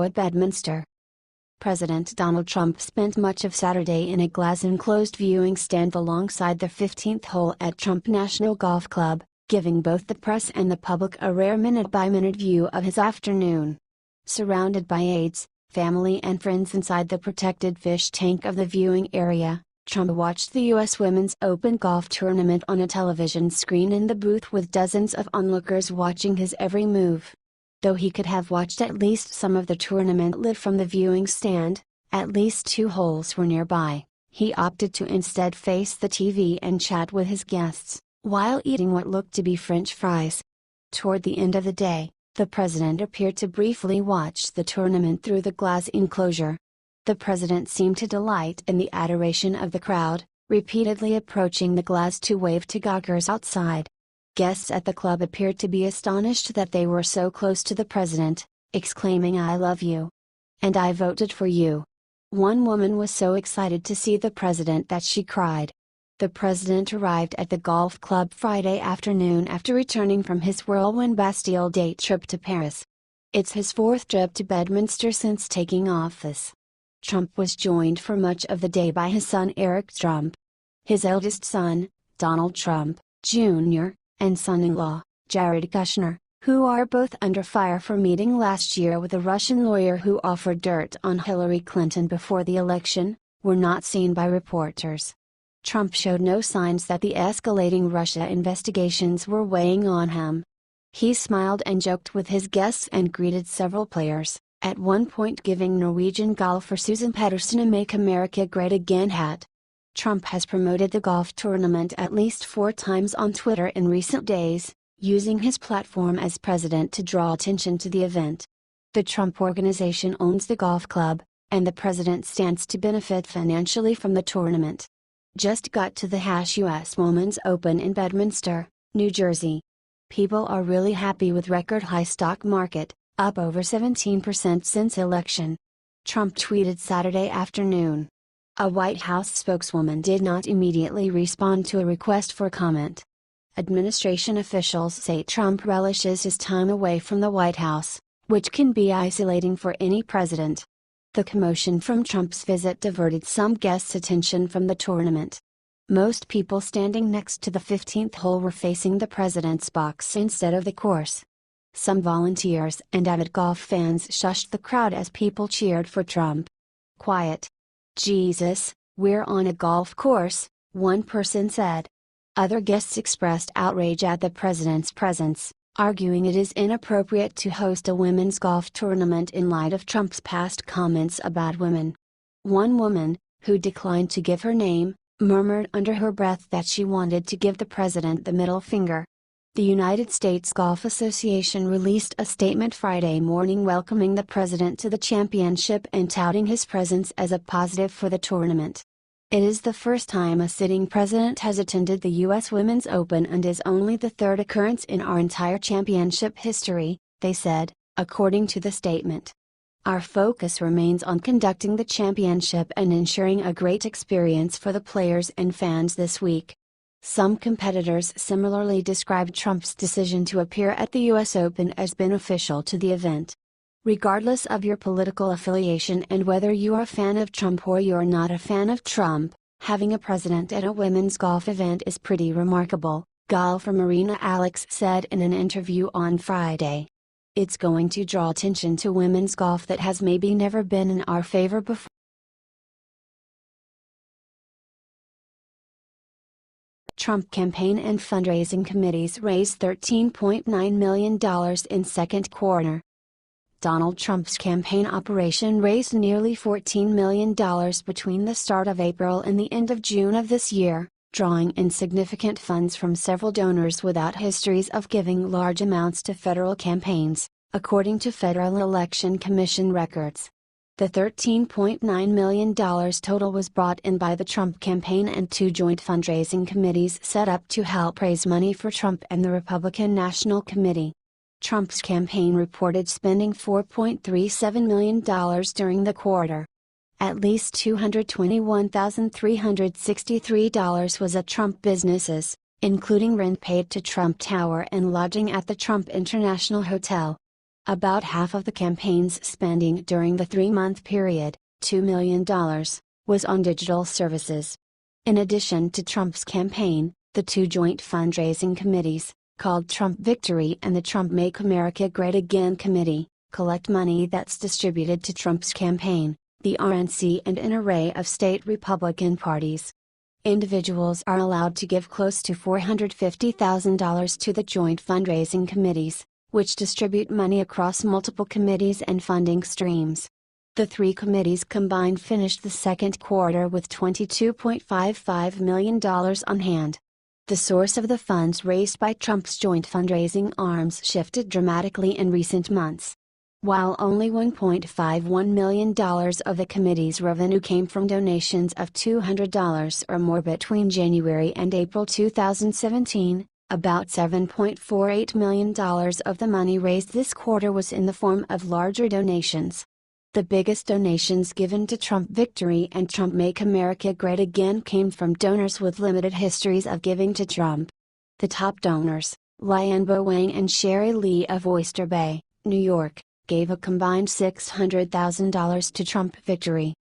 at Bedminster. President Donald Trump spent much of Saturday in a glass-enclosed viewing stand alongside the 15th hole at Trump National Golf Club, giving both the press and the public a rare minute-by-minute view of his afternoon. Surrounded by aides, family and friends inside the protected fish tank of the viewing area, Trump watched the U.S. Women's Open golf tournament on a television screen in the booth with dozens of onlookers watching his every move. Though he could have watched at least some of the tournament live from the viewing stand, at least 2 holes were nearby, he opted to instead face the TV and chat with his guests, while eating what looked to be French fries. Toward the end of the day, the president appeared to briefly watch the tournament through the glass enclosure. The president seemed to delight in the adoration of the crowd, repeatedly approaching the glass to wave to gawkers outside. Guests at the club appeared to be astonished that they were so close to the president, exclaiming "I love you" and "I voted for you." One woman was so excited to see the president that she cried. The president arrived at the golf club Friday afternoon after returning from his whirlwind Bastille Day trip to Paris. It's his 4th trip to Bedminster since taking office. Trump was joined for much of the day by his son Eric Trump. His eldest son, Donald Trump, Jr., and son-in-law, Jared Kushner, who are both under fire for meeting last year with a Russian lawyer who offered dirt on Hillary Clinton before the election, were not seen by reporters. Trump showed no signs that the escalating Russia investigations were weighing on him. He smiled and joked with his guests and greeted several players, at one point giving Norwegian golfer Susan Pedersen a "Make America Great Again" hat. Trump has promoted the golf tournament at least 4 times on Twitter in recent days, using his platform as president to draw attention to the event. The Trump Organization owns the golf club, and the president stands to benefit financially from the tournament. Just got to the U.S. Women's Open in Bedminster, New Jersey. People are really happy with record high stock market, up over 17% since election. Trump tweeted Saturday afternoon. A White House spokeswoman did not immediately respond to a request for comment. Administration officials say Trump relishes his time away from the White House, which can be isolating for any president. The commotion from Trump's visit diverted some guests' attention from the tournament. Most people standing next to the 15th hole were facing the president's box instead of the course. Some volunteers and avid golf fans shushed the crowd as people cheered for Trump. "Quiet. Jesus, we're on a golf course," one person said. Other guests expressed outrage at the president's presence, arguing it is inappropriate to host a women's golf tournament in light of Trump's past comments about women. One woman, who declined to give her name, murmured under her breath that she wanted to give the president the middle finger. The United States Golf Association released a statement Friday morning welcoming the president to the championship and touting his presence as a positive for the tournament. It is the first time a sitting president has attended the U.S. Women's Open and is only the 3rd occurrence in our entire championship history, they said, according to the statement. "Our focus remains on conducting the championship and ensuring a great experience for the players and fans this week." Some competitors similarly described Trump's decision to appear at the U.S. Open as beneficial to the event. Regardless of your political affiliation and whether you are a fan of Trump or you're not a fan of Trump, having a president at a women's golf event is pretty remarkable, golfer Marina Alex said in an interview on Friday. "It's going to draw attention to women's golf that has maybe never been in our favor before." Trump campaign and fundraising committees raised $13.9 million in second quarter. Donald Trump's campaign operation raised nearly $14 million between the start of April and the end of June of this year, drawing in significant funds from several donors without histories of giving large amounts to federal campaigns, according to Federal Election Commission records. The $13.9 million total was brought in by the Trump campaign and 2 joint fundraising committees set up to help raise money for Trump and the Republican National Committee. Trump's campaign reported spending $4.37 million during the quarter. At least $221,363 was at Trump businesses, including rent paid to Trump Tower and lodging at the Trump International Hotel. About half of the campaign's spending during the 3-month period, $2 million, was on digital services. In addition to Trump's campaign, the two joint fundraising committees, called Trump Victory and the Trump Make America Great Again Committee, collect money that's distributed to Trump's campaign, the RNC, and an array of state Republican parties. Individuals are allowed to give close to $450,000 to the joint fundraising committees, which distribute money across multiple committees and funding streams. The three committees combined finished the second quarter with $22.55 million on hand. The source of the funds raised by Trump's joint fundraising arms shifted dramatically in recent months. While only $1.51 million of the committee's revenue came from donations of $200 or more between January and April 2017, about $7.48 million of the money raised this quarter was in the form of larger donations. The biggest donations given to Trump Victory and Trump Make America Great Again came from donors with limited histories of giving to Trump. The top donors, Lianbo Wang and Sherry Lee of Oyster Bay, New York, gave a combined $600,000 to Trump Victory.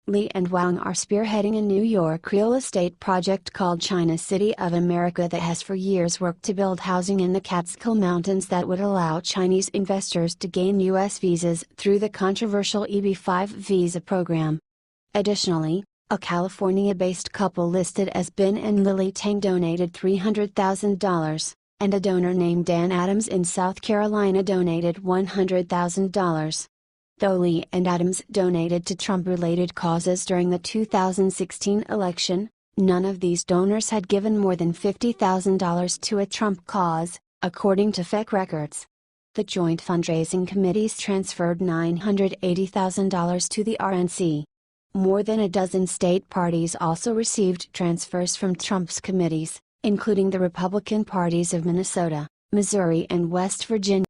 Lee and Wang are spearheading a New York real estate project called China City of America that has for years worked to build housing in the Catskill Mountains that would allow Chinese investors to gain U.S. visas through the controversial EB-5 visa program. Additionally, a California-based couple listed as Ben and Lily Tang donated $300,000, and a donor named Dan Adams in South Carolina donated $100,000. Though Lee and Adams donated to Trump-related causes during the 2016 election, none of these donors had given more than $50,000 to a Trump cause, according to FEC records. The joint fundraising committees transferred $980,000 to the RNC. More than a dozen state parties also received transfers from Trump's committees, including the Republican parties of Minnesota, Missouri and West Virginia.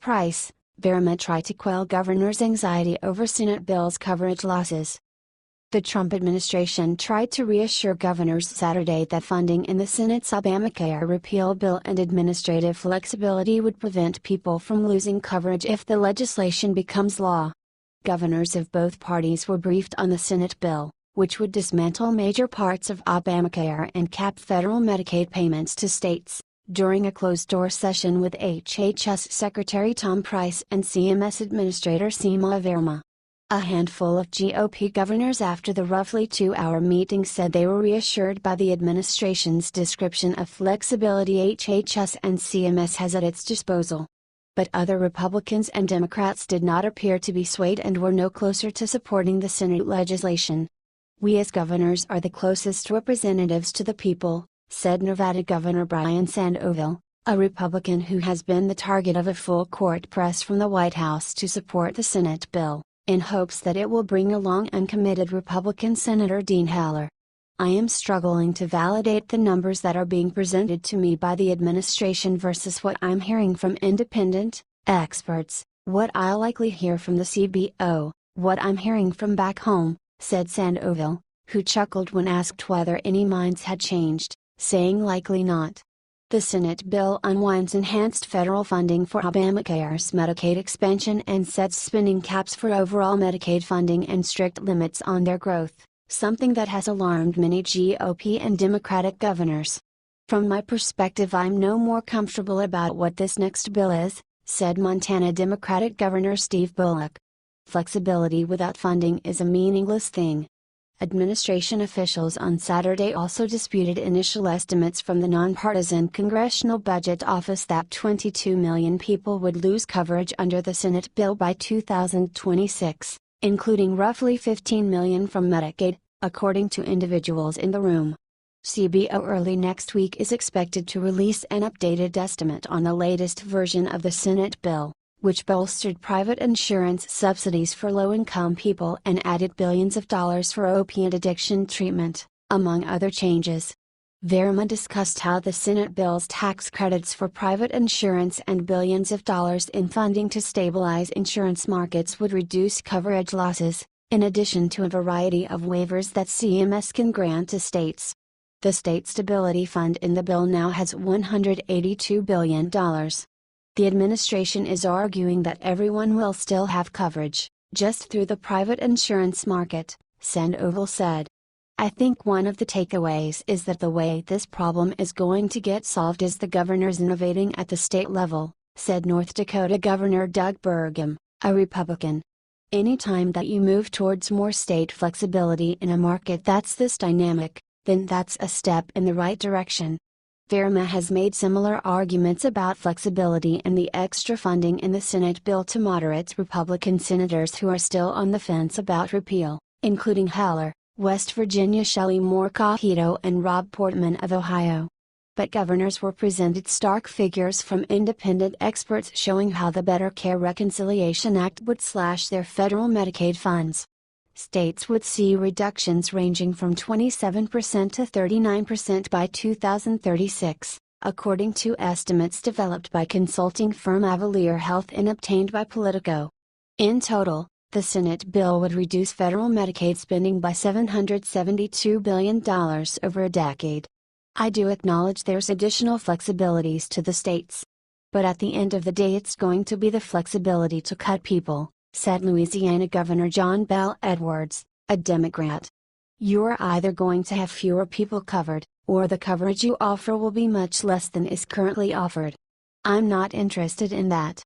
Price, Verma try to quell governor's anxiety over Senate bill's coverage losses. The Trump administration tried to reassure governors Saturday that funding in the Senate's Obamacare repeal bill and administrative flexibility would prevent people from losing coverage if the legislation becomes law. Governors of both parties were briefed on the Senate bill, which would dismantle major parts of Obamacare and cap federal Medicaid payments to states, during a closed-door session with HHS Secretary Tom Price and CMS Administrator Seema Verma. A handful of GOP governors after the roughly 2-hour meeting said they were reassured by the administration's description of flexibility HHS and CMS has at its disposal. But other Republicans and Democrats did not appear to be swayed and were no closer to supporting the Senate legislation. "We as governors are the closest representatives to the people," said Nevada Governor Brian Sandoval, a Republican who has been the target of a full-court press from the White House to support the Senate bill, in hopes that it will bring along uncommitted Republican Senator Dean Heller. "I am struggling to validate the numbers that are being presented to me by the administration versus what I'm hearing from independent experts, what I'll likely hear from the CBO, what I'm hearing from back home," said Sandoval, who chuckled when asked whether any minds had changed, saying likely not. The Senate bill unwinds enhanced federal funding for Obamacare's Medicaid expansion and sets spending caps for overall Medicaid funding and strict limits on their growth, something that has alarmed many GOP and Democratic governors. "From my perspective, I'm no more comfortable about what this next bill is," said Montana Democratic Governor Steve Bullock. "Flexibility without funding is a meaningless thing." Administration officials on Saturday also disputed initial estimates from the nonpartisan Congressional Budget Office that 22 million people would lose coverage under the Senate bill by 2026, including roughly 15 million from Medicaid, according to individuals in the room. CBO early next week is expected to release an updated estimate on the latest version of the Senate bill, which bolstered private insurance subsidies for low-income people and added billions of dollars for opiate addiction treatment, among other changes. Verma discussed how the Senate bill's tax credits for private insurance and billions of dollars in funding to stabilize insurance markets would reduce coverage losses, in addition to a variety of waivers that CMS can grant to states. The State Stability Fund in the bill now has $182 billion. The administration is arguing that everyone will still have coverage, just through the private insurance market, Sandoval said. I think one of the takeaways is that the way this problem is going to get solved is the governors innovating at the state level, said North Dakota Governor Doug Burgum, a Republican. Anytime that you move towards more state flexibility in a market that's this dynamic, then that's a step in the right direction. Verma has made similar arguments about flexibility and the extra funding in the Senate bill to moderate Republican senators who are still on the fence about repeal, including Heller, West Virginia Shelley Moore Capito and Rob Portman of Ohio. But governors were presented stark figures from independent experts showing how the Better Care Reconciliation Act would slash their federal Medicaid funds. States would see reductions ranging from 27% to 39% by 2036, according to estimates developed by consulting firm Avalier Health and obtained by Politico. In total, the Senate bill would reduce federal Medicaid spending by $772 billion over a decade. I do acknowledge there's additional flexibilities to the states. But at the end of the day it's going to be the flexibility to cut people, said Louisiana Governor John Bel Edwards, a Democrat. You're either going to have fewer people covered, or the coverage you offer will be much less than is currently offered. I'm not interested in that.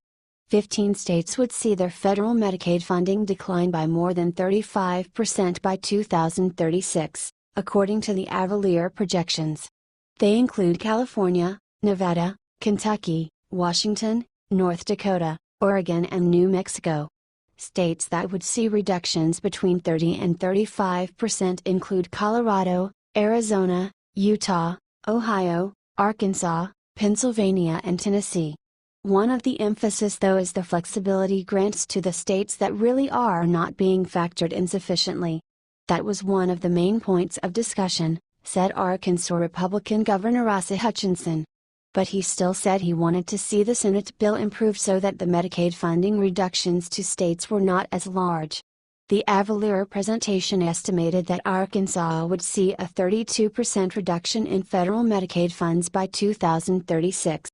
15 states would see their federal Medicaid funding decline by more than 35% by 2036, according to the Avalier projections. They include California, Nevada, Kentucky, Washington, North Dakota, Oregon and New Mexico. States that would see reductions between 30 and 35% include Colorado, Arizona, Utah, Ohio, Arkansas, Pennsylvania and Tennessee. One of the emphasis though is the flexibility grants to the states that really are not being factored in sufficiently. That was one of the main points of discussion, said Arkansas Republican Governor Asa Hutchinson. But he still said he wanted to see the Senate bill improved so that the Medicaid funding reductions to states were not as large. The Avalier presentation estimated that Arkansas would see a 32% reduction in federal Medicaid funds by 2036.